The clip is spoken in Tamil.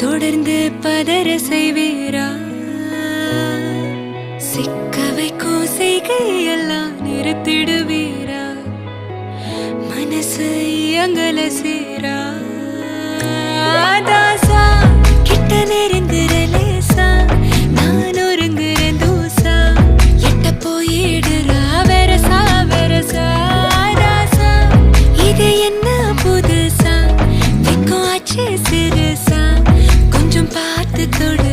தொடர்ந்து பதற செய்வீரா? சிக்க வைக்கும் செய்கையெல்லாம் நிறுத்திடுவீரா? மனசு இயங்கல சீரா? தாசா கிட்ட நெருங்குற லேசா, நான் ஒருங்குறேன் தூசா, எட்ட போயிடுறா வெரசா வெரசா. தாசா இது என்ன புதுசா, வெக்கம் ஆச்சு சிறுசா, கொஞ்சம் பார்த்து தொடு